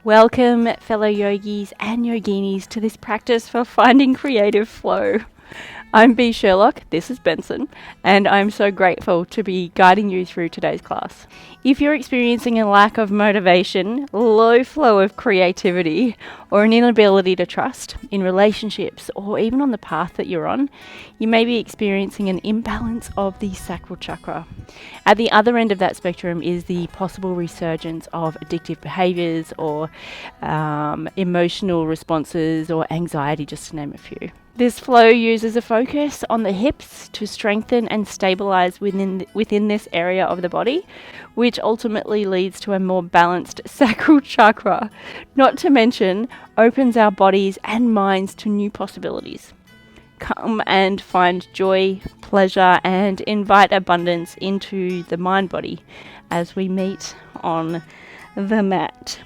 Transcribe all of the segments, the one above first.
Welcome, fellow yogis and yoginis, to this practice for finding creative flow. I'm Sherlock, this is Benson, and I'm so grateful to be guiding you through today's class. If you're experiencing a lack of motivation, low flow of creativity, or an inability to trust in relationships or even on the path that you're on, you may be experiencing an imbalance of the sacral chakra. At the other end of that spectrum is the possible resurgence of addictive behaviors or emotional responses or anxiety, just to name a few. This flow uses a focus on the hips to strengthen and stabilize within this area of the body, which ultimately leads to a more balanced sacral chakra, not to mention opens our bodies and minds to new possibilities. Come and find joy, pleasure, and invite abundance into the mind body as we meet on the mat.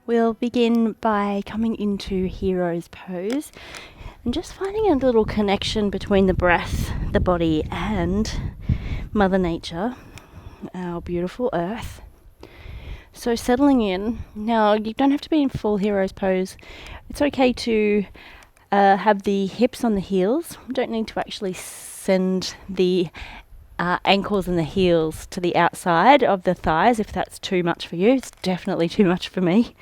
We'll begin by coming into hero's pose and just finding a little connection between the breath, the body, and Mother Nature, our beautiful earth. So settling in. Now, you don't have to be in full hero's pose. It's okay to have the hips on the heels. You don't need to actually send the ankles and the heels to the outside of the thighs if that's too much for you. It's definitely too much for me.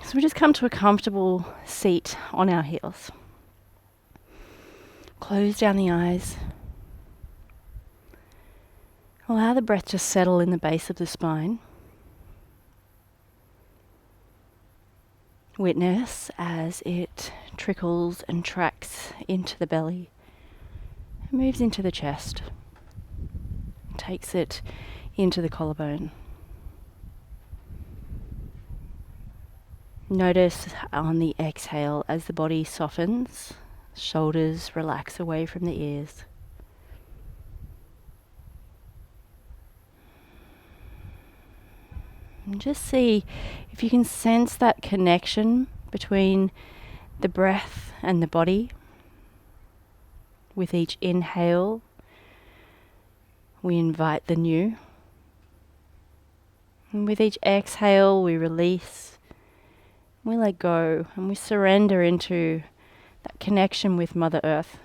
So we just come to a comfortable seat on our heels. Close down the eyes. Allow the breath to settle in the base of the spine. Witness as it trickles and tracks into the belly. It moves into the chest, takes it into the collarbone. Notice on the exhale as the body softens, shoulders relax away from the ears. And just see if you can sense that connection between the breath and the body. With each inhale, we invite the new. And with each exhale, we release, we let go, and we surrender into that connection with Mother Earth.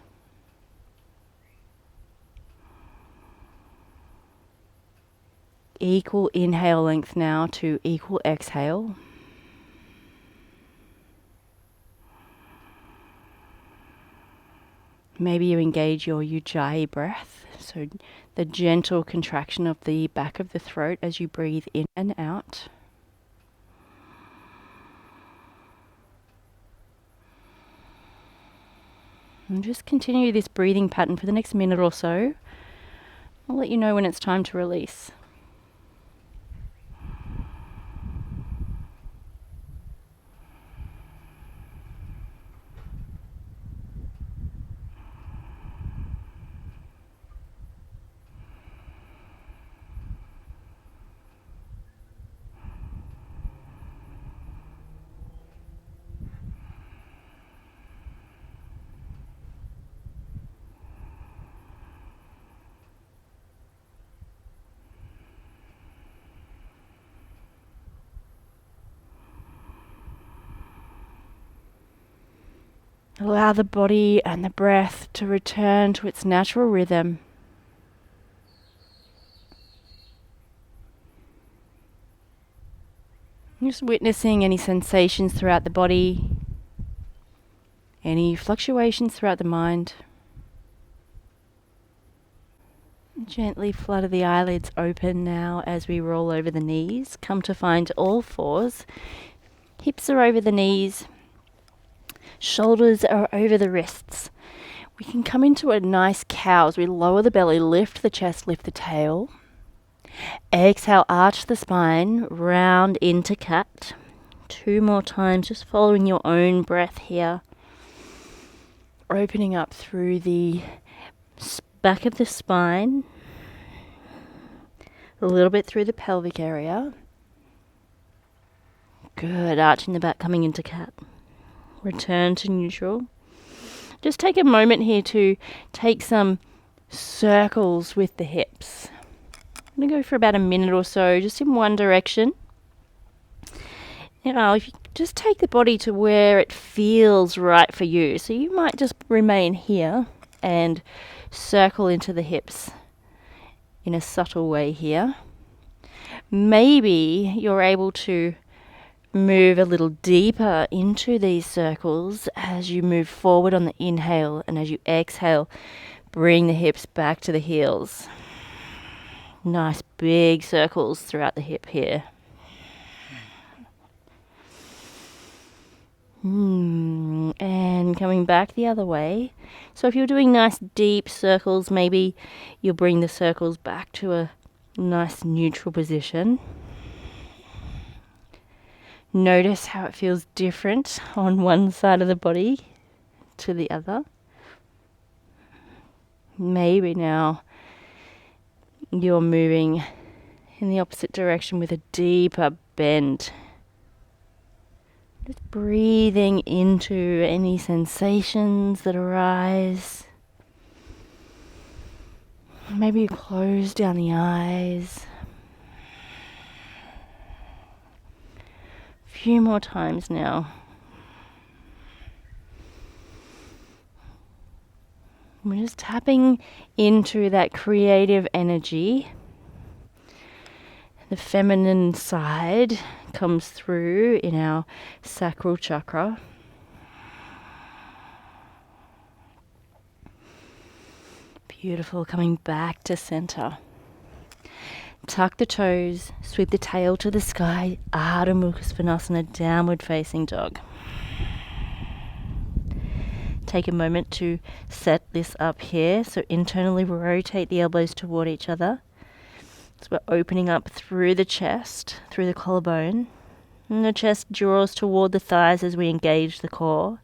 Equal inhale length now to equal exhale. Maybe you engage your ujjayi breath, so the gentle contraction of the back of the throat as you breathe in and out. And just continue this breathing pattern for the next minute or so. I'll let you know when it's time to release. Allow the body and the breath to return to its natural rhythm. Just witnessing any sensations throughout the body, any fluctuations throughout the mind. Gently flutter the eyelids open now as we roll over the knees. Come to find all fours. Hips are over the knees. Shoulders are over the wrists. We can come into a nice cow as we lower the belly, lift the chest, lift the tail. Exhale, arch the spine, round into cat. 2 more times, just following your own breath here. Opening up through the back of the spine, a little bit through the pelvic area. Good, arching the back, coming into cat. Return to neutral. Just take a moment here to take some circles with the hips. I'm going to go for about a minute or so, just in one direction. Now, if you just take the body to where it feels right for you. So you might just remain here and circle into the hips in a subtle way here. Maybe you're able to move a little deeper into these circles as you move forward on the inhale, and as you exhale, bring the hips back to the heels. Nice big circles throughout the hip here. And coming back the other way. So if you're doing nice deep circles, maybe you'll bring the circles back to a nice neutral position. Notice how it feels different on one side of the body to the other. Maybe now you're moving in the opposite direction with a deeper bend. Just breathing into any sensations that arise. Maybe you close down the eyes. A few more times now. We're just tapping into that creative energy. The feminine side comes through in our sacral chakra. Beautiful, coming back to center. Tuck the toes, sweep the tail to the sky, Ardha Mukha Svanasana, downward facing dog. Take a moment to set this up here. So internally rotate the elbows toward each other. So we're opening up through the chest, through the collarbone. And the chest draws toward the thighs as we engage the core.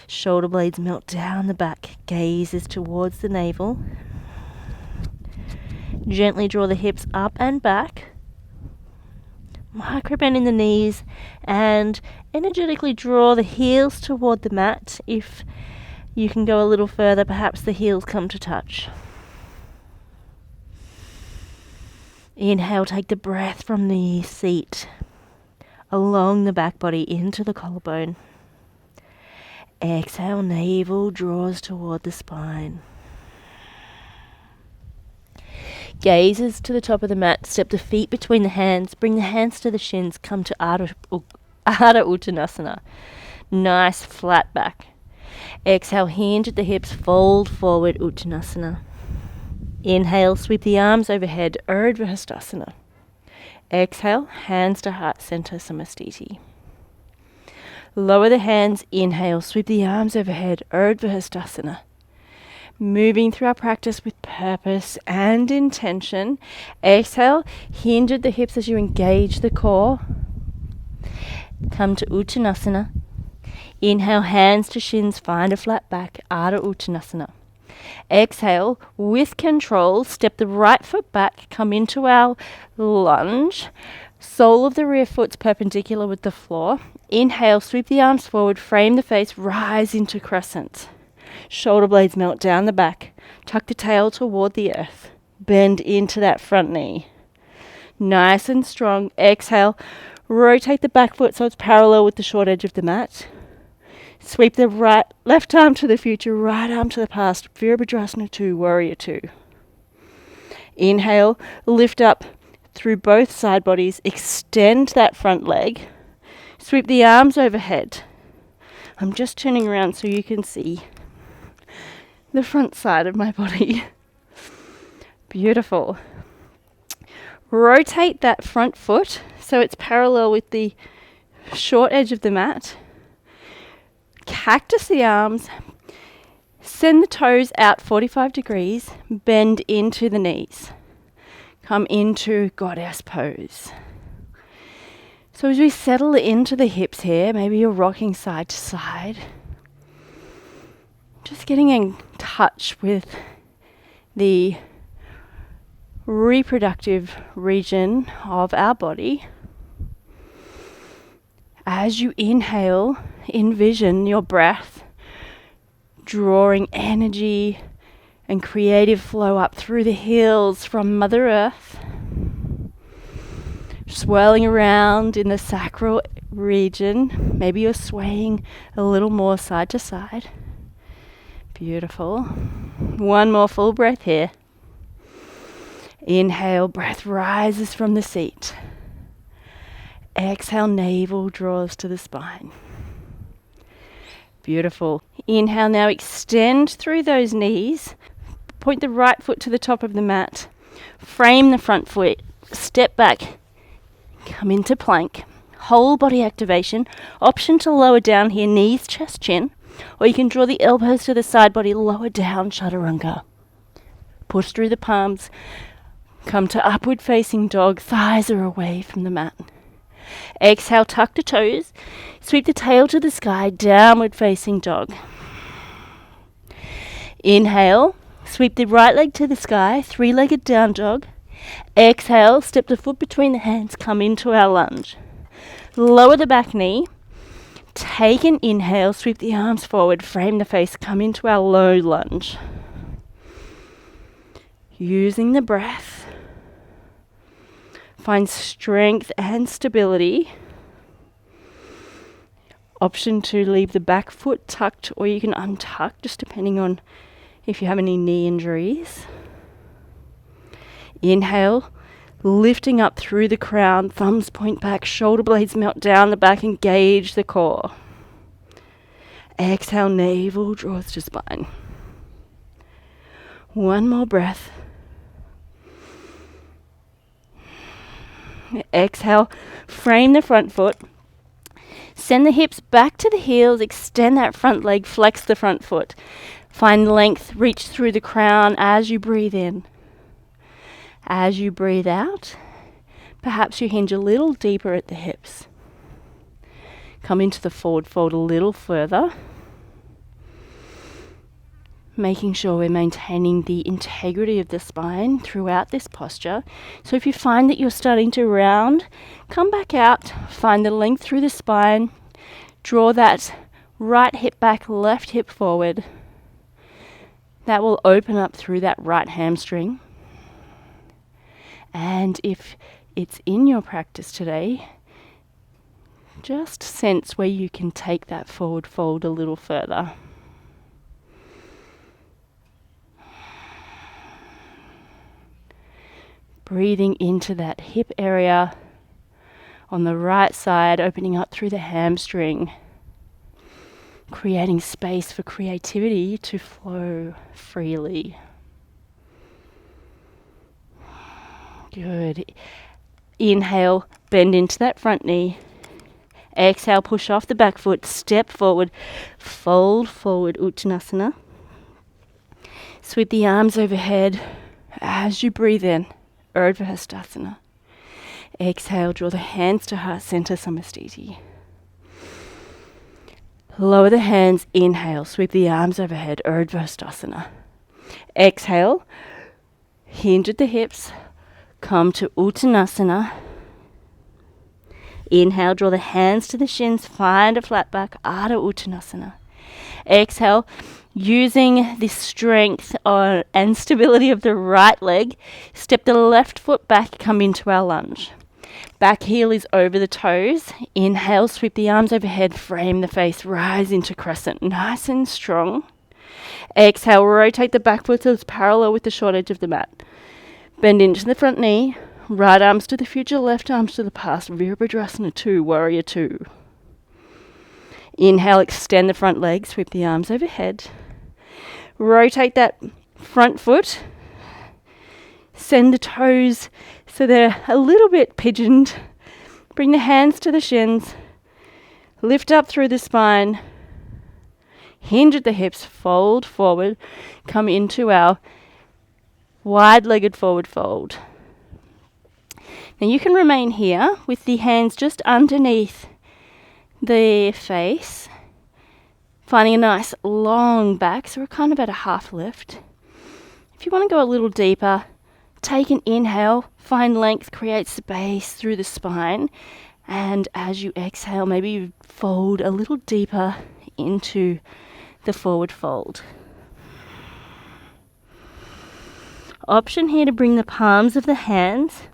Shoulder blades melt down the back. Gaze is towards the navel. Gently draw the hips up and back. Microbend in the knees. And energetically draw the heels toward the mat. If you can go a little further, perhaps the heels come to touch. Inhale, take the breath from the seat along the back body into the collarbone. Exhale, navel draws toward the spine. Gazes to the top of the mat, step the feet between the hands, bring the hands to the shins, come to Ardha Uttanasana. Nice flat back. Exhale, hinge at the hips, fold forward, Uttanasana. Inhale, sweep the arms overhead, Urdhva Hastasana. Exhale, hands to heart center, Samastiti. Lower the hands, inhale, sweep the arms overhead, Urdhva Hastasana. Moving through our practice with purpose and intention. Exhale, hinge at the hips as you engage the core. Come to Uttanasana. Inhale, hands to shins, find a flat back, Ardha Uttanasana. Exhale, with control, step the right foot back, come into our lunge. Sole of the rear foot's perpendicular with the floor. Inhale, sweep the arms forward, frame the face, rise into crescent. Shoulder blades melt down the back. Tuck the tail toward the earth. Bend into that front knee. Nice and strong. Exhale, rotate the back foot so it's parallel with the short edge of the mat. Sweep the left arm to the future, right arm to the past. Virabhadrasana 2, Warrior 2. Inhale, lift up through both side bodies. Extend that front leg. Sweep the arms overhead. I'm just turning around so you can see the front side of my body. Beautiful. Rotate that front foot so it's parallel with the short edge of the mat. Cactus the arms, send the toes out 45 degrees, bend into the knees. Come into goddess pose. So as we settle into the hips here, maybe you're rocking side to side, just getting in touch with the reproductive region of our body. As you inhale, envision your breath drawing energy and creative flow up through the heels from Mother Earth. swirling around in the sacral region. Maybe you're swaying a little more side to side. Beautiful. One more full breath here. Inhale, breath rises from the seat. Exhale, navel draws to the spine. Beautiful. Inhale, now extend through those knees. Point the right foot to the top of the mat. Frame the front foot. Step back. Come into plank. Whole body activation. Option to lower down here, knees, chest, chin. Or you can draw the elbows to the side body, lower down, chaturanga. Push through the palms. Come to upward facing dog. Thighs are away from the mat. Exhale, tuck the toes. Sweep the tail to the sky, downward facing dog. Inhale, sweep the right leg to the sky, three-legged down dog. Exhale, step the foot between the hands, come into our lunge. Lower the back knee. Take an inhale, sweep the arms forward, frame the face, come into our low lunge. Using the breath, find strength and stability. Option to leave the back foot tucked, or you can untuck, just depending on if you have any knee injuries. Inhale, lifting up through the crown, thumbs point back, shoulder blades melt down the back, engage the core. Exhale, navel draws to spine. One more breath. Exhale, frame the front foot. Send the hips back to the heels, extend that front leg, flex the front foot. Find length, reach through the crown as you breathe in. As you breathe out, perhaps you hinge a little deeper at the hips. Come into the forward fold a little further. Making sure we're maintaining the integrity of the spine throughout this posture. So if you find that you're starting to round, come back out, find the length through the spine, draw that right hip back, left hip forward. That will open up through that right hamstring. And if it's in your practice today, just sense where you can take that forward fold a little further. Breathing into that hip area on the right side, opening up through the hamstring, creating space for creativity to flow freely. Good. Inhale, bend into that front knee. Exhale, push off the back foot, step forward, fold forward, Uttanasana. Sweep the arms overhead as you breathe in. Urdhva Hastasana. Exhale, draw the hands to heart center, Samastiti. Lower the hands, inhale, sweep the arms overhead, Urdhva Hastasana. Exhale, hinge at the hips, come to Uttanasana. Inhale, draw the hands to the shins, find a flat back, Ardha Uttanasana. Exhale, using the strength and stability of the right leg, step the left foot back, come into our lunge. Back heel is over the toes. Inhale, sweep the arms overhead, frame the face, rise into crescent, nice and strong. Exhale, rotate the back foot so it's parallel with the short edge of the mat. Bend into the front knee, right arms to the future, left arms to the past, Virabhadrasana 2, Warrior 2. Inhale, extend the front leg, sweep the arms overhead. Rotate that front foot. Send the toes so they're a little bit pigeoned. Bring the hands to the shins. Lift up through the spine. Hinge at the hips, fold forward. Come into our wide-legged forward fold. Now you can remain here with the hands just underneath the face, finding a nice long back, so we're kind of at a half lift. If you want to go a little deeper, take an inhale, find length, create space through the spine, and as you exhale, maybe you fold a little deeper into the forward fold. Option here to bring the palms of the hands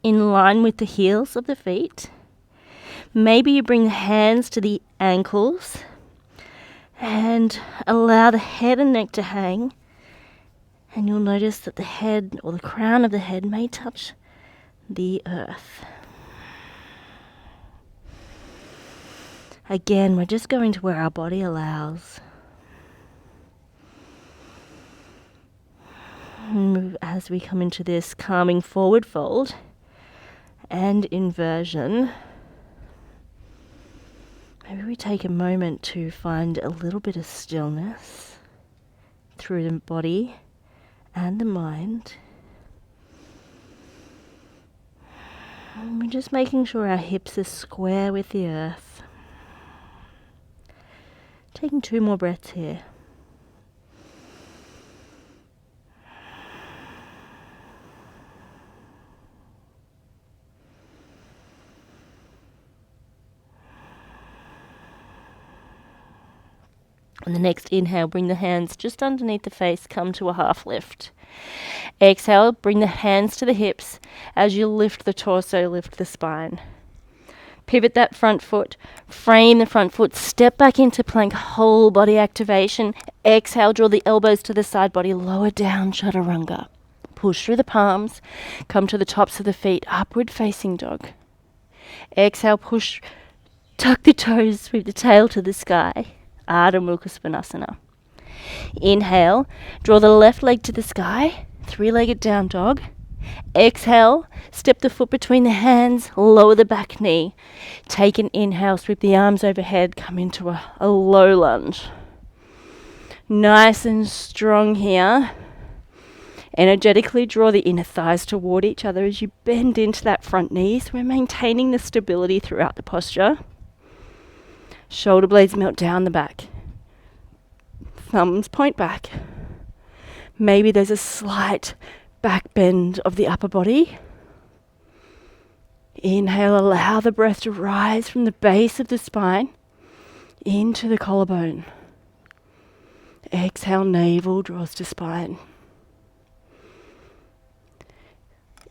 in line with the heels of the feet. Maybe you bring the hands to the ankles and allow the head and neck to hang. And you'll notice that the head or the crown of the head may touch the earth. Again, we're just going to where our body allows. And as we come into this calming forward fold and inversion, maybe we take a moment to find a little bit of stillness through the body and the mind. And we're just making sure our hips are square with the earth. Taking 2 more breaths here. On the next inhale, bring the hands just underneath the face, come to a half lift. Exhale, bring the hands to the hips. As you lift the torso, lift the spine. Pivot that front foot, frame the front foot, step back into plank, whole body activation. Exhale, draw the elbows to the side body, lower down, chaturanga. Push through the palms, come to the tops of the feet, upward facing dog. Exhale, push, tuck the toes, sweep the tail to the sky. Ardha Mukha Svanasana. Inhale, draw the left leg to the sky, 3-legged down dog. Exhale, step the foot between the hands, lower the back knee. Take an inhale, sweep the arms overhead, come into a low lunge. Nice and strong here. Energetically draw the inner thighs toward each other as you bend into that front knee. So we're maintaining the stability throughout the posture. Shoulder blades melt down the back. Thumbs point back. Maybe there's a slight back bend of the upper body. Inhale, allow the breath to rise from the base of the spine into the collarbone. Exhale, navel draws to spine.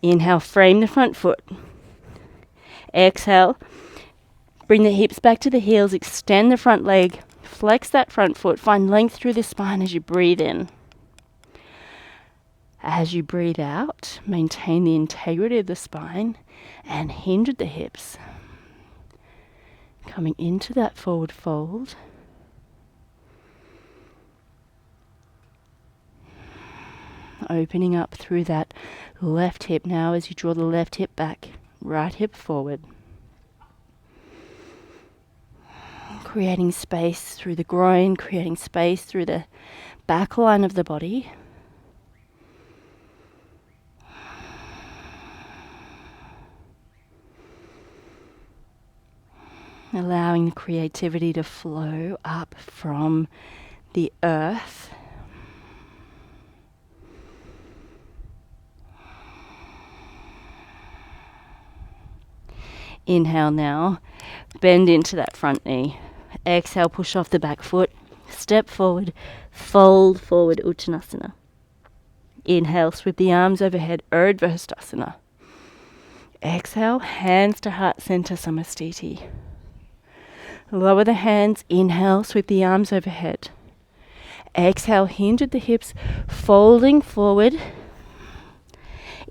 Inhale, frame the front foot. Exhale, bring the hips back to the heels, extend the front leg, flex that front foot, find length through the spine as you breathe in. As you breathe out, maintain the integrity of the spine and hinge at the hips. Coming into that forward fold. Opening up through that left hip now as you draw the left hip back, right hip forward. Creating space through the groin, creating space through the back line of the body. Allowing the creativity to flow up from the earth. Inhale now, bend into that front knee. Exhale, push off the back foot, step forward, fold forward, Uttanasana. Inhale, sweep the arms overhead, Urdhva Hastasana. Exhale, hands to heart center, Samastiti. Lower the hands, inhale, sweep the arms overhead. Exhale, hinge at the hips, folding forward.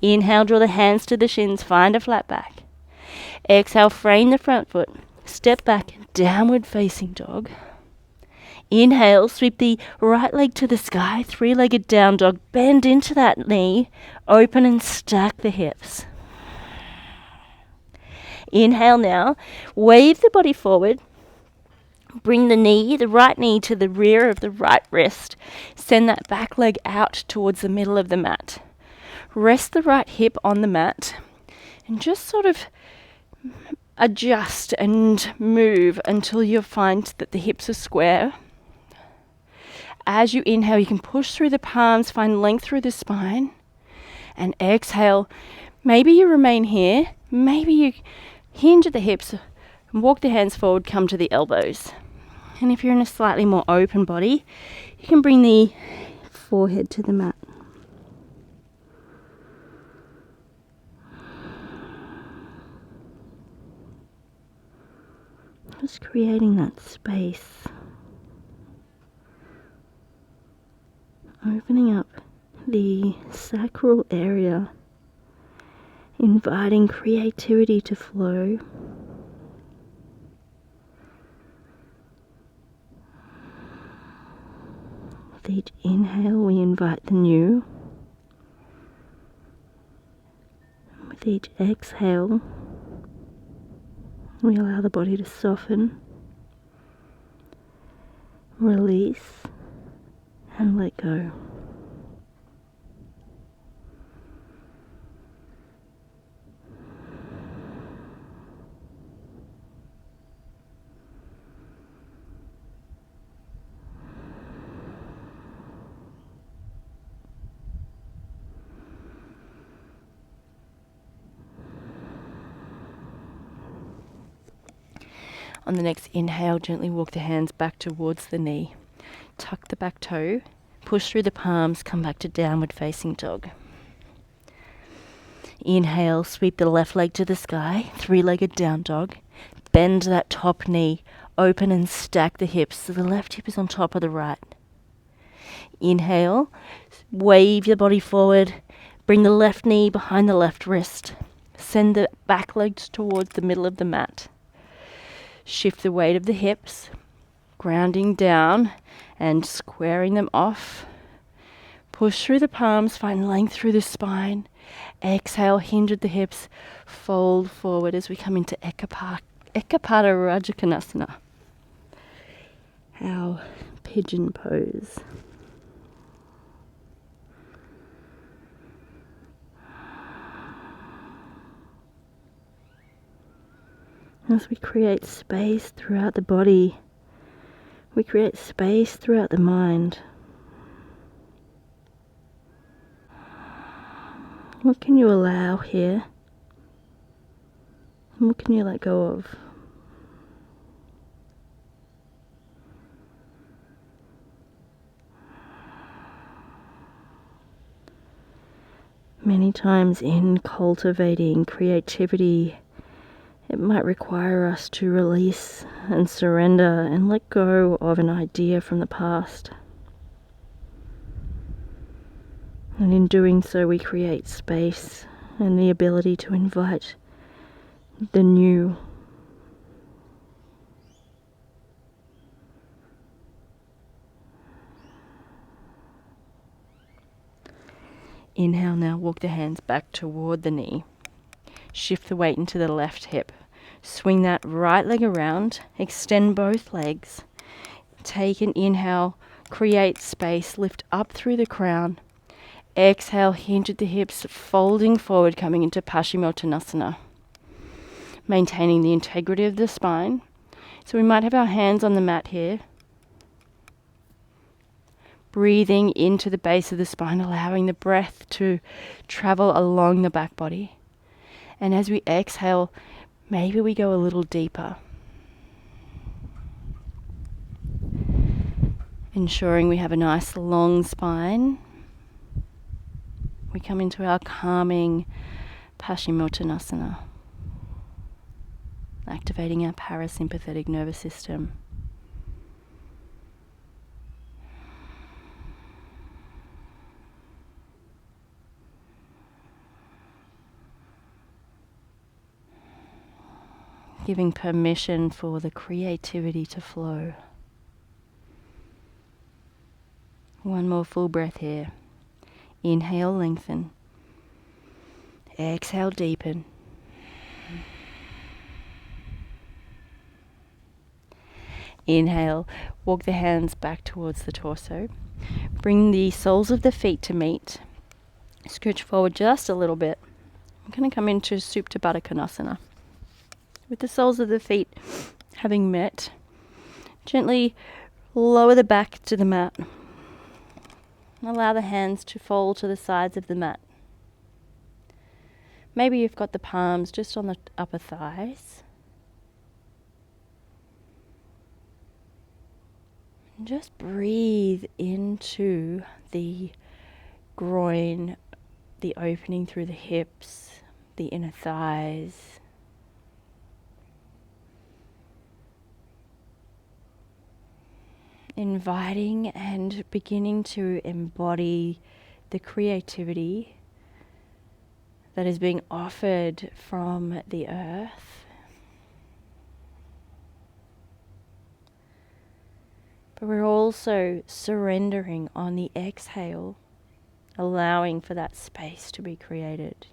Inhale, draw the hands to the shins, find a flat back. Exhale, frame the front foot, step back, downward facing dog. Inhale, sweep the right leg to the sky, 3-legged down dog, bend into that knee, open and stack the hips. Inhale now, wave the body forward, bring the right knee to the rear of the right wrist, send that back leg out towards the middle of the mat. Rest the right hip on the mat and just sort of adjust and move until you find that the hips are square. As you inhale, you can push through the palms, find length through the spine. And exhale, maybe you remain here, maybe you hinge at the hips and walk the hands forward, come to the elbows. And if you're in a slightly more open body, you can bring the forehead to the mat. Just creating that space. Opening up the sacral area, inviting creativity to flow. With each inhale, we invite the new. With each exhale, we allow the body to soften, release, and let go. On the next inhale, gently walk the hands back towards the knee. Tuck the back toe, push through the palms, come back to downward facing dog. Inhale, sweep the left leg to the sky, three-legged down dog. Bend that top knee, open and stack the hips so the left hip is on top of the right. Inhale, wave the body forward, bring the left knee behind the left wrist. Send the back legs towards the middle of the mat. Shift the weight of the hips, grounding down and squaring them off. Push through the palms, find length through the spine. Exhale, hinge at the hips, fold forward as we come into Ekapada Rajasana, our pigeon pose. As we create space throughout the body, we create space throughout the mind. What can you allow here? And what can you let go of? Many times in cultivating creativity, it might require us to release and surrender and let go of an idea from the past. And in doing so, we create space and the ability to invite the new. Inhale now, walk the hands back toward the knee. Shift the weight into the left hip. Swing that right leg around. Extend both legs. Take an inhale. Create space. Lift up through the crown. Exhale, hinge at the hips, folding forward, coming into Paschimottanasana. Maintaining the integrity of the spine. So we might have our hands on the mat here. Breathing into the base of the spine, allowing the breath to travel along the back body. And as we exhale, maybe we go a little deeper. Ensuring we have a nice long spine. We come into our calming Paschimottanasana, activating our parasympathetic nervous system. Giving permission for the creativity to flow. One more full breath here. Inhale, lengthen. Exhale, deepen. Inhale, walk the hands back towards the torso. Bring the soles of the feet to meet. Scooch forward just a little bit. I'm going to come into Supta Baddha Konasana. With the soles of the feet having met, gently lower the back to the mat. Allow the hands to fall to the sides of the mat. Maybe you've got the palms just on the upper thighs. And just breathe into the groin, the opening through the hips, the inner thighs. Inviting and beginning to embody the creativity that is being offered from the earth. But we're also surrendering on the exhale, allowing for that space to be created,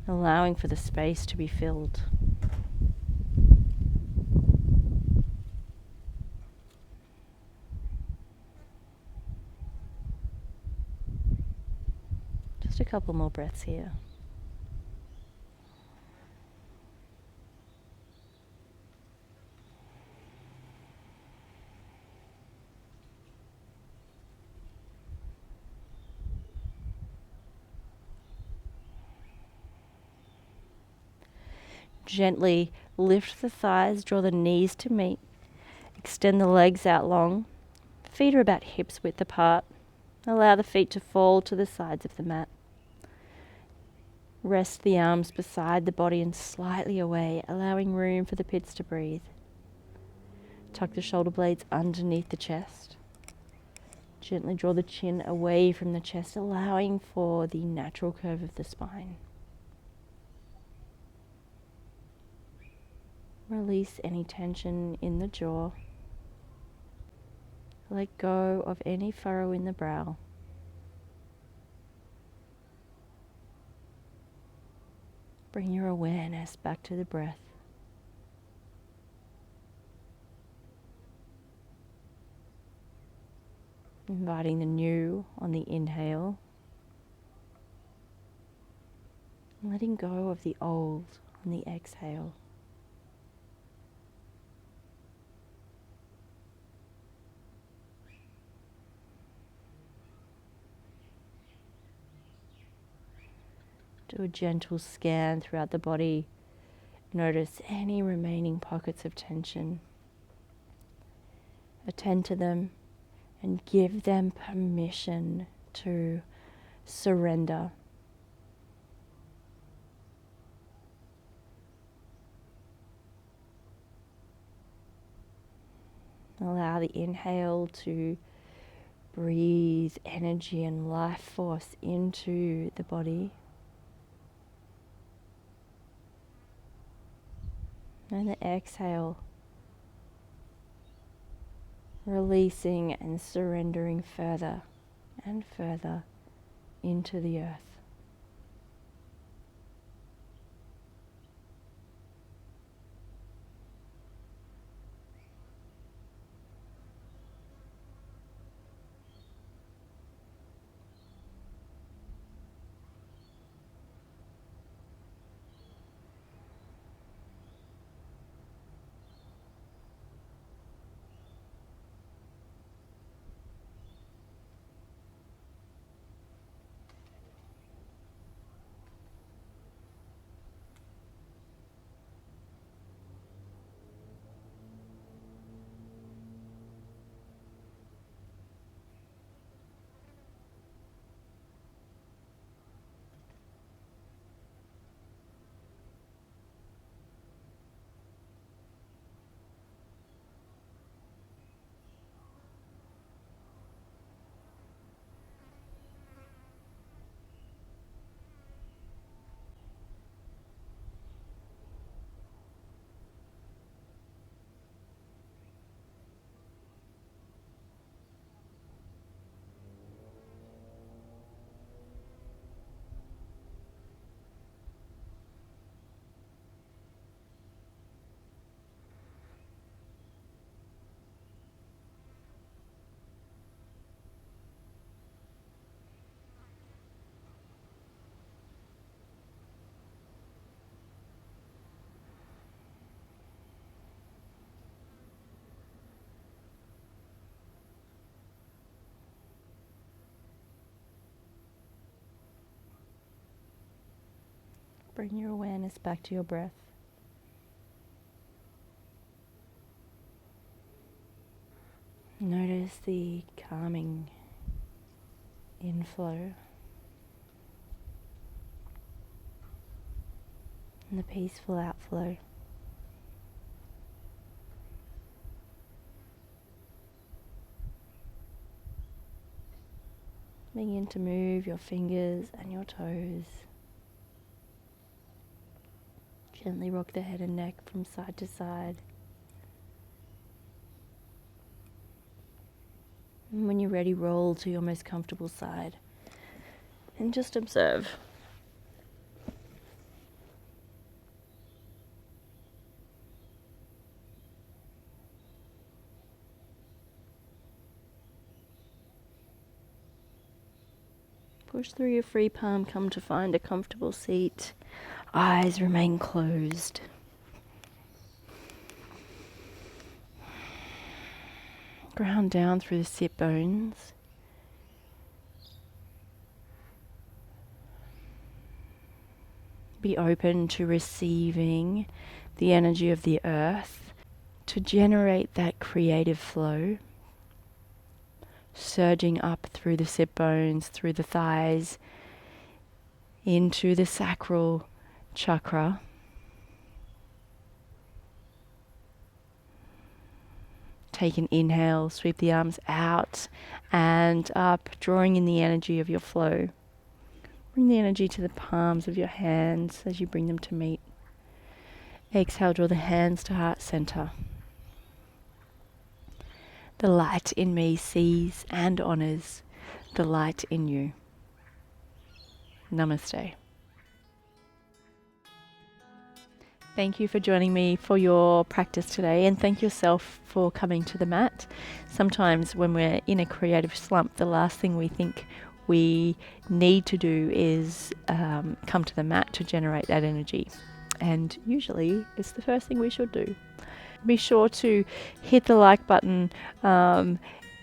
allowing for the space to be filled. Just a couple more breaths here. Gently lift the thighs, draw the knees to meet, extend the legs out long. Feet are about hips width apart. Allow the feet to fall to the sides of the mat. Rest the arms beside the body and slightly away, allowing room for the pits to breathe. Tuck the shoulder blades underneath the chest. Gently draw the chin away from the chest, allowing for the natural curve of the spine. Release any tension in the jaw. Let go of any furrow in the brow. Bring your awareness back to the breath. Inviting the new on the inhale. Letting go of the old on the exhale. Do a gentle scan throughout the body. Notice any remaining pockets of tension. Attend to them and give them permission to surrender. Allow the inhale to breathe energy and life force into the body. And the exhale, releasing and surrendering further and further into the earth. Bring your awareness back to your breath. Notice the calming inflow and the peaceful outflow. Begin to move your fingers and your toes. Gently rock the head and neck from side to side. And when you're ready, roll to your most comfortable side. And just observe. Push through your free palm, come to find a comfortable seat. Eyes remain closed. Ground down through the sit bones. Be open to receiving the energy of the earth to generate that creative flow, surging up through the sit bones, through the thighs, into the sacral chakra. Take an inhale, sweep the arms out and up, drawing in the energy of your flow. Bring the energy to the palms of your hands as you bring them to meet. Exhale, draw the hands to heart center. The light in me sees and honors the light in you. Namaste. Thank you for joining me for your practice today, and thank yourself for coming to the mat. Sometimes when we're in a creative slump, the last thing we think we need to do is come to the mat to generate that energy. And usually it's the first thing we should do. Be sure to hit the like button,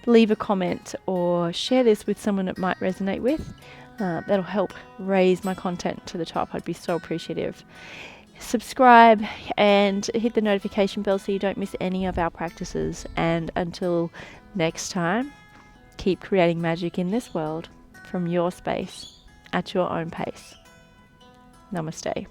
leave a comment, or share this with someone it might resonate with. That'll help raise my content to the top. I'd be so appreciative. Subscribe and hit the notification bell so you don't miss any of our practices. And until next time, keep creating magic in this world from your space at your own pace. Namaste.